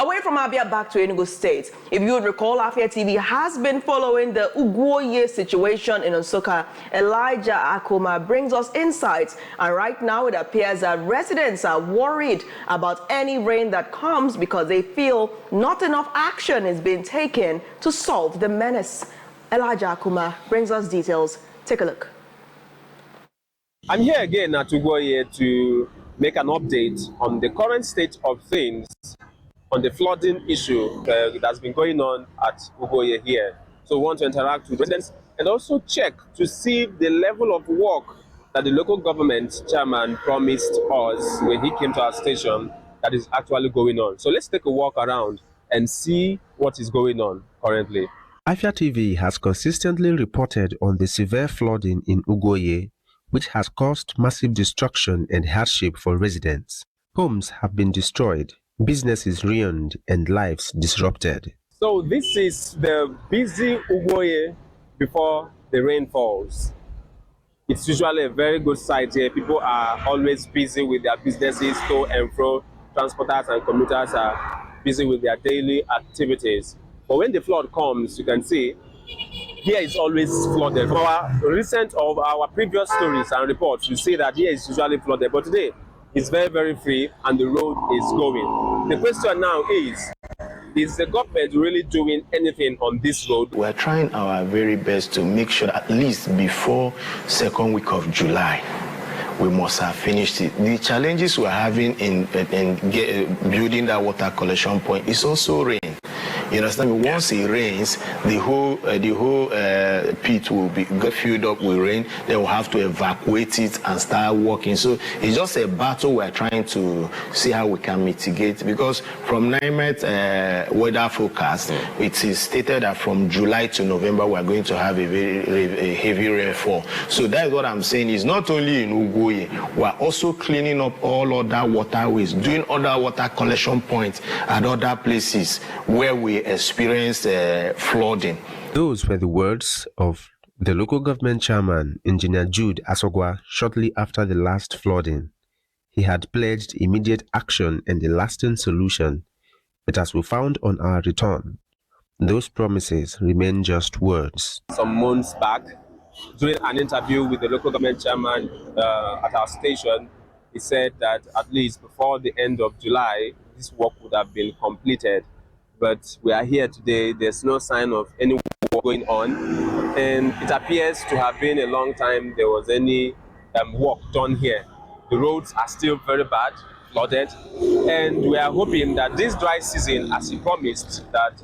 Away from Afia, back to Enugu State. If you would recall, Afia TV has been following the Ugwuoye situation in Nsukka. Elijah Akuma brings us insights, and right now it appears that residents are worried about any rain that comes because they feel not enough action is being taken to solve the menace. Elijah Akuma brings us details. Take a look. I'm here again at Ugwuoye to make an update on the current state of things on the flooding issue that's been going on at Ugwuoye here. So we want to interact with residents and also check to see the level of work that the local government chairman promised us when he came to our station that is actually going on. So let's take a walk around and see what is going on currently. Afia TV has consistently reported on the severe flooding in Ugwuoye, which has caused massive destruction and hardship for residents. Homes have been destroyed, businesses ruined, and lives disrupted. So this is the busy Ugwuoye before the rain falls. It's usually a very good sight here. People are always busy with their businesses, to and fro. Transporters and commuters are busy with their daily activities. But when the flood comes, you can see here is always flooded. From our previous stories and reports, you see that here is usually flooded. But today, it's very, very free and the road is going. The question now is the government really doing anything on this road? We're trying our very best to make sure at least before second week of July, we must have finished it. The challenges we're having in building that water collection point is also rain. You understand? Once it rains, the whole pit will get filled up with rain. They will have to evacuate it and start working. So it's just a battle we're trying to see how we can mitigate. Because from NIMET weather forecast, it is stated that from July to November we're going to have a heavy rainfall. So that's what I'm saying. Is not only in Ugwuoye, we're also cleaning up all other waterways, doing other water collection points at other places where we experienced flooding. Those were the words of the local government chairman, Engineer Jude Asogwa, shortly after the last flooding. He had pledged immediate action and a lasting solution, but as we found on our return, those promises remain just words. Some months back, during an interview with the local government chairman at our station, he said that at least before the end of July, this work would have been completed. But we are here today, there's no sign of any work going on, and it appears to have been a long time there was any work done here. The roads are still very bad, flooded, and we are hoping that this dry season, as he promised that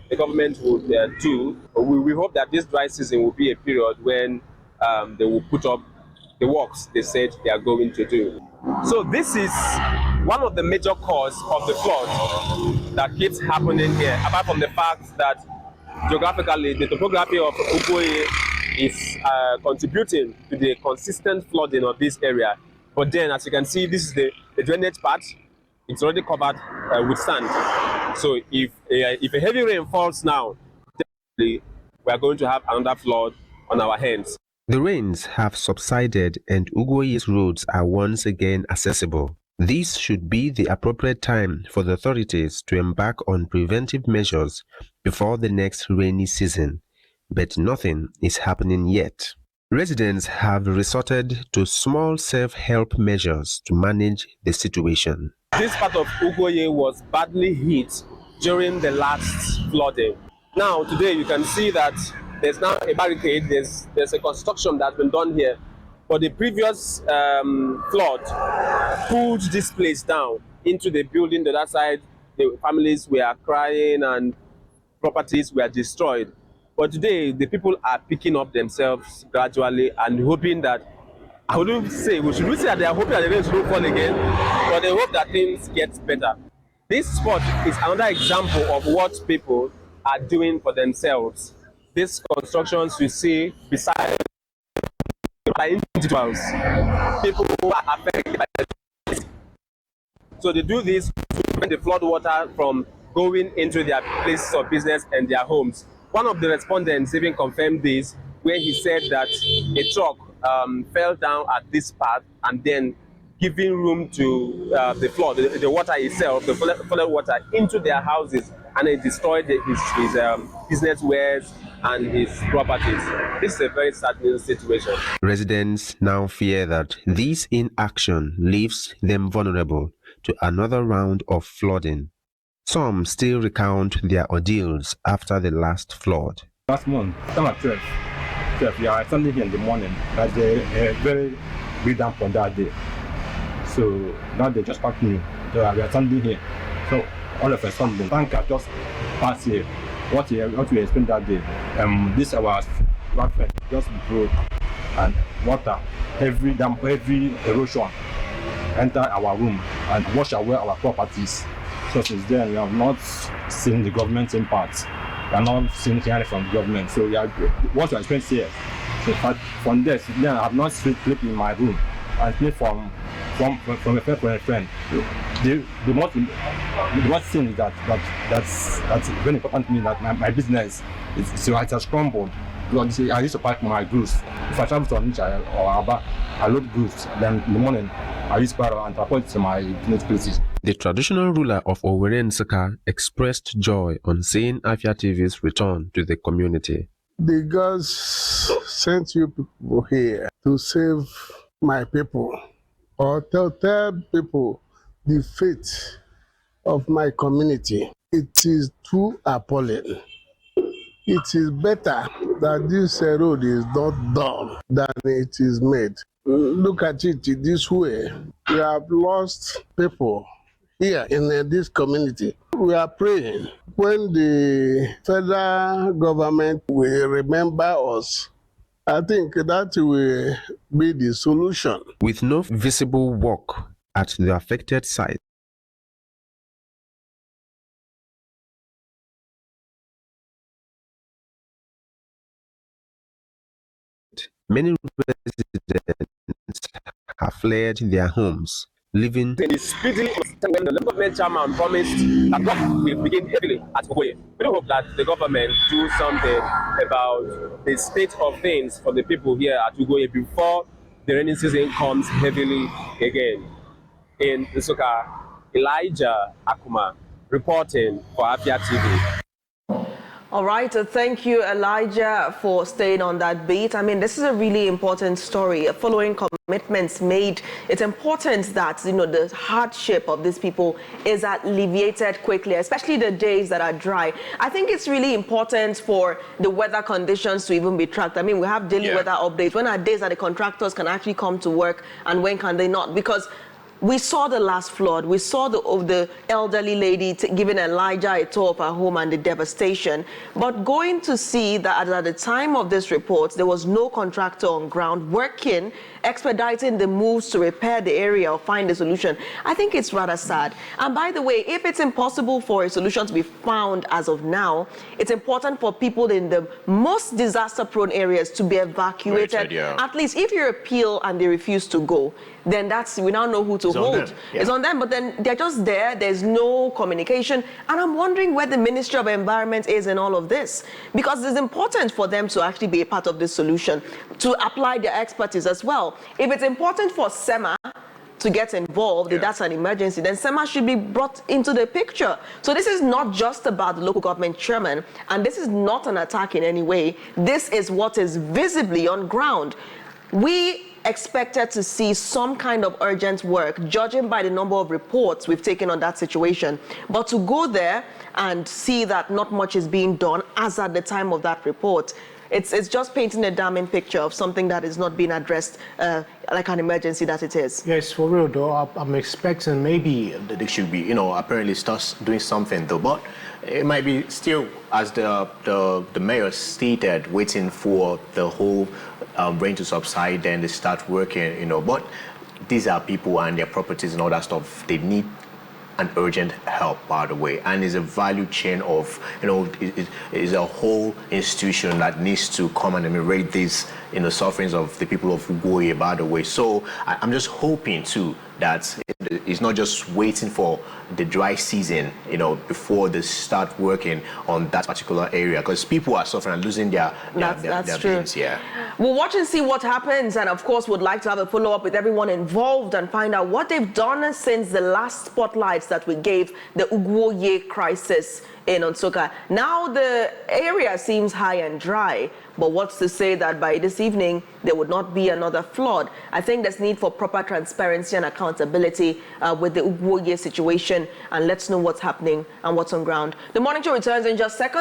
the government would do, we hope that this dry season will be a period when they will put up the works they said they are going to do. So this is one of the major causes of the flood that keeps happening here, apart from the fact that geographically the topography of Ugwuoye is contributing to the consistent flooding of this area. But then, as you can see, this is the drainage part. It's already covered with sand. So if a heavy rain falls now, definitely we are going to have another flood on our hands. The rains have subsided and Ugwuoye's roads are once again accessible. This should be the appropriate time for the authorities to embark on preventive measures before the next rainy season, but nothing is happening yet. Residents have resorted to small self-help measures to manage the situation. This part of Ugwuoye was badly hit during the last flooding. Now, today you can see that there's now a barricade, there's a construction that's been done here. But the previous flood pulled this place down into the building. The other side, the families were crying and properties were destroyed. But today, the people are picking up themselves gradually and hoping that, I wouldn't say, we should say that they are hoping that the rain will fall again, but they hope that things get better. This spot is another example of what people are doing for themselves. These constructions you see beside individuals, people who are affected by this. So they do this to prevent the flood water from going into their places of business and their homes. One of the respondents even confirmed this, where he said that a truck fell down at this path and then giving room to the flood, the water itself, the flooded water into their houses, and it destroyed his business wares and his properties. This is a very saddening situation. Residents now fear that this inaction leaves them vulnerable to another round of flooding. Some still recount their ordeals after the last flood. Last month, time at 12, we are standing here in the morning. That's a very big damp on that day. So now they just packed me. So we are standing here. So all of a sudden, the tanker just passed here. What we explained that day, this our fence just broke, and water, heavy damp, heavy erosion entered our room and washed away our properties. So since then, we have not seen the government impact. We are not seeing anything from the government. So we are, what we experienced here, so from this, then I have not slept in my room. I sleep from a friend. The most thing is that's very important to me, that my business it has crumbled. I used to pack my goods. If I travel to Onitsha or Aba, I load goods. Then in the morning, I use Sparrow and transport to my business places. The traditional ruler of Owerri Nsukka expressed joy on seeing Afia TV's return to the community. The gods sent you people here to save my people, or tell people the fate of my community. It is too appalling. It is better that this road is not done than it is made. Look at it this way. We have lost people here in this community. We are praying when the federal government will remember us. I think that will be the solution. With no visible work at the affected site, many residents have fled their homes, living. It is speedily when the local government chairman promised that work will begin heavily at Ugwuoye. We hope that the government do something about the state of things for the people here at Ugwuoye before the rainy season comes heavily again. In Nsukka, Elijah Akuma reporting for Afia TV. All right, thank you, Elijah, for staying on that beat. I mean, this is a really important story. Following commitments made, it's important that, you know, the hardship of these people is alleviated quickly, especially the days that are dry. I think it's really important for the weather conditions to even be tracked. I mean, we have daily weather updates. When are days that the contractors can actually come to work and when can they not? Because we saw the last flood. We saw the elderly lady giving Elijah a tour of her home and the devastation. But going to see that at the time of this report, there was no contractor on ground working, expediting the moves to repair the area or find a solution. I think it's rather sad. And by the way, if it's impossible for a solution to be found as of now, it's important for people in the most disaster-prone areas to be evacuated. At least if you appeal and they refuse to go, then we now know who to hold. It's on them, but then they're just there. There's no communication. And I'm wondering where the Ministry of Environment is in all of this. Because it's important for them to actually be a part of this solution, to apply their expertise as well. If it's important for SEMA to get involved, if that's an emergency, then SEMA should be brought into the picture. So this is not just about the local government chairman, and this is not an attack in any way. This is what is visibly on ground. We expected to see some kind of urgent work, judging by the number of reports we've taken on that situation. But to go there and see that not much is being done, as at the time of that report, it's just painting a damning picture of something that is not being addressed like an emergency that it is. Yes, for real though, I'm expecting maybe they should be, you know, apparently start doing something though, but it might be still, as the mayor stated, waiting for the whole rain to subside, then they start working, you know, but these are people and their properties and all that stuff. They need an urgent help, by the way, and it's a value chain of, you know, it is a whole institution that needs to come and ameliorate these, you know, sufferings of the people of Ugwuoye, by the way. So I'm just hoping too that it's not just waiting for the dry season, you know, before they start working on that particular area, because people are suffering and losing their beans. Yeah. We'll watch and see what happens, and of course would like to have a follow-up with everyone involved and find out what they've done since the last spotlights that we gave the Ugwuoye crisis in Nsukka. Now the area seems high and dry, but what's to say that by this evening there would not be another flood? I think there's need for proper transparency and accountability with the Ugwuoye situation, and let's know what's happening and what's on ground. The Morning Show returns in just seconds.